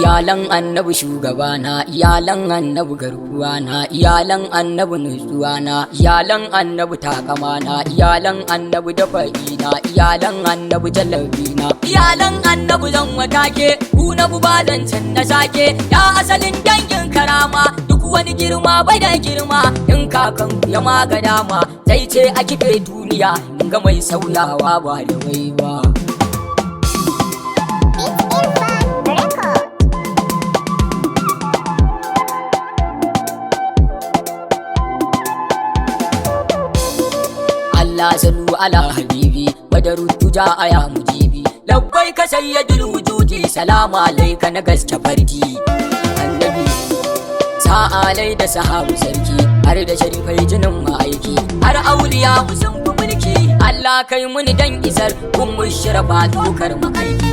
iyalan annabi shugabana, iyalan annabi garkuwana, iyalan annabi nutsuwana, iyalan annabi takamana, iyalan annabi dafa'ina, iyalan annabi jallabina, iyalan annabi zan watake ku na bubadan can na sake. Ya asalin dangin karama, duk wani girma bai da girma, in kakan ya maga dama sai ce a kife duniya, in ga mai sauyawa ba da wai ba. Allah sallu ala habibi badaru tuja aya mujibi, labbai ka sayyidul wujudi, salamu alayka na gaske farji annabi, sa'alai da sahabu sarki, har da sharifai jinin ma'aiki, har auliya sun fi mulki. Allah kai muni dan isar kun mushrafa dokar ma'aiki,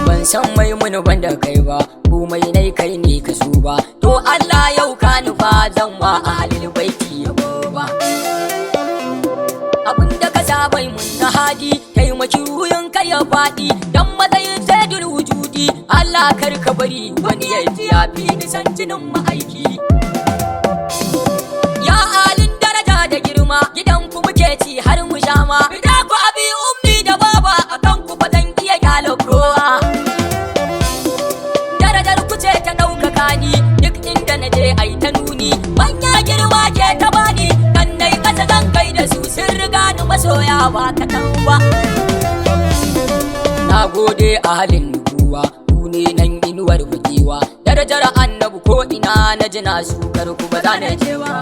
ban san mai muni banda kai ba, komai nai kai ne ka so ba, to Allah yau ka nufa zan wa ahlul baiti yabo ba. Abinda ka sabai mun na hadi, taimaki ruhin ka ya faɗi, dan matsayin saidul wujudi. Allah kar ka bari wani ya ji ya fi ni san jinin ma'aiki. Ya halin daraja da girma, gidan ku muke ci har mu sha ma, da ku abi ummi da baba, akan ku fa zan iya gyala kowa. Darajar ku ce ta ɗaukaka ni, duk inda na je ai ta nuni, manya girma ke ta bani, kan nai kasa zan kai da su sun riga ni masoya ba kaɗan ba. Na gode a halin nubuwa, ku ne nan inuwar fakewa, darajar annabi ko ina na ji na sukar ku ba za na je ba.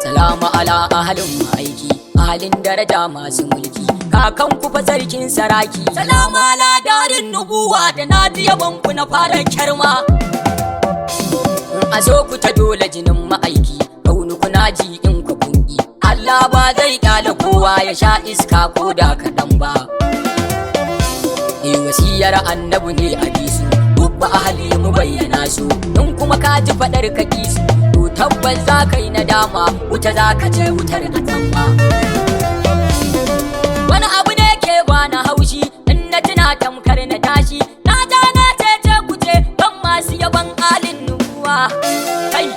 Salamu ala ahalin ma'aiki, ahalin daraja masu mulki, kakan ku fa sarkin saraki. Salamu ala darin nubuwa, da na ji yabon ku na fara kyarma. A zo ku ta dole jinin ma'aiki, kaunu kuna ji in ku kunki, Allah ba zai kyale kowa ya sha iska ko da kaɗan ba. Wasiyar annabi ne a bisu, dubba ahali mu bayyana su, in kuma ka ji faɗar ka kisu, to tabbas za ka yi nadama, wuta za ka je wutar a tamba. Wani abu ne ke bani haushi, in na tuna tamkar na tashi, na ja na ce kuce kan masu yaban alin nubuwa. Kai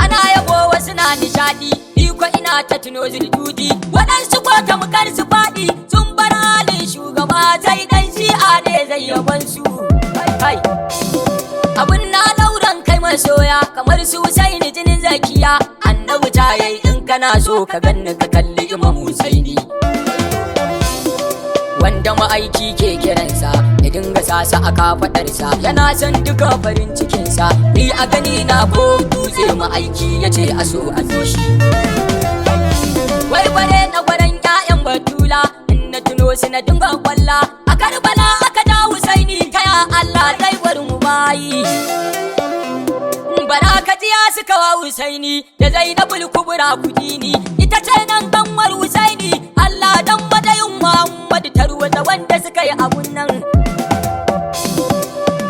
ana yabo wasu na nishadi, iko ina ta tuno zultudi, waɗansu ko tamkar su faɗi, sun bar halin shugaba sai dan shi'a ne zai yaban su. Abun na lauran kai masoya, kamar su Husaini jinin zakiya, annabi ta yayi in kana so ka ganni ka kalli Imam Husaini, wanda ma'aiki ke kiransa ya dinga sasa a kafaɗarsa, yana son duka farin cikinsa, ni a gani na ko dutse ma'aiki ya ce a so a zo shi. Wai bare na gwaran 'ya'yan Batula, in na tuno su na dinga kwalla, a Karbala aka ja Husaini, kaya Allah zai bar mu bayi. Bara ka ji ya suka wa Husaini da Zainabul Kubra kudini, ita ce nan kanwar Husaini, Allah dan madayin Muhammadu tarwata wanda suka yi abun nan.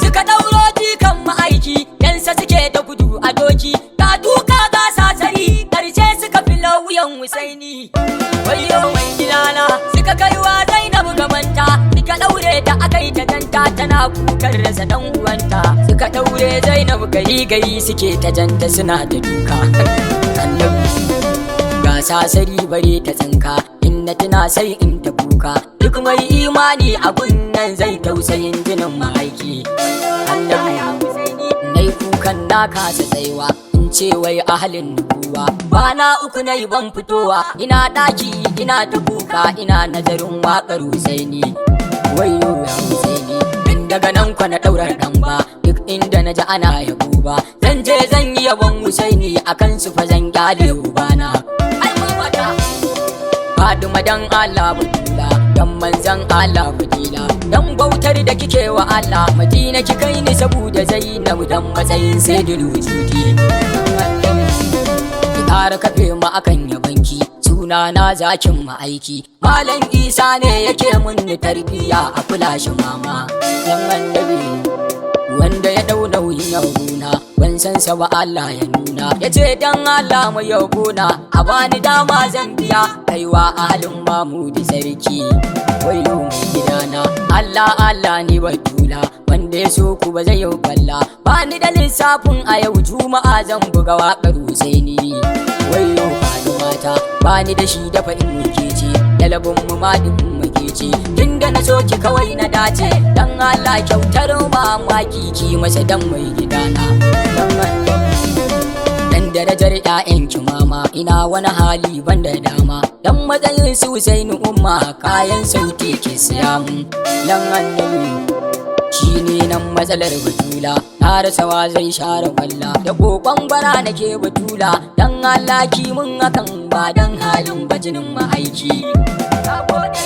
Suka ɗauro jikan ma'aiki, yansa suke da gudu a doki, ga duka ga sasari, ƙarshe suka fi lauyan Husaini. Wayo mai gidana, suka kaiwa Zainabu gabanta, suka ɗaure ta akai ta janta, tana kukar rasa dan uwanta. Suka ɗaure Zainabu gari suke ta janta suna da duka. Annabi ga sasari bare ta tsinka, in na tuna sai in ta kuka, duk mai imani a gunnan zai tausayin jinin ma'aiki. Annabi nai kukan na kasa tsaiwa, in ce wai ahalin nubuwa, bana uku nai ban fitowa, ina ɗaki ina ta kuka, ina nazarin waƙar Husaini. Wayo ya Husaini, in daga nan kwana ɗaurar ɗan ba, duk inda na ji ana yabo ba, zan je zan yi yabon Husaini, akan su fa zan gyale ubana. Faduma dan Allah Batula, dan manzan Allah Fadila, dan bautar da kike wa Allah, Madina ki kai ni saboda Zainabu, dan matsayin saidul wujudi. Ki ƙara kafe mu akan yabanki, suna na zakin ma'aiki, Malam Isa ne yake mun tarbiya a kula shi mama. Dan annabi wanda ya dau nauyin yabona, ban san sa ba Allah ya nuna, ya ce dan Allah mai yabona, a bani dama zan biya, kaiwa ahalin Mamudi sarki. Wayo mai gidana, Allah Allah Allah ni batula wanda ya so ku ba zai yi balla ba ni da lissafin a yau juma'a zan buga waƙar Husaini wayo fadi mata ba ni da shi dafa in muke ce dalabin mu ma din muke ce tunda na so ki kawai na dace dan Allah kyautar mamaki ki masa dan mai gidana dan darajar ƴaƴanki mama ina wani hali banda dama dan matsayin su Husaini umma kayan sauti ki siya mun dan annabi shine nan matsalar batula na rasa wa zai share kwalla da kokon bara nake batula dan Allah ki mun hakan ba dan halin bajinin ma'aiki na gode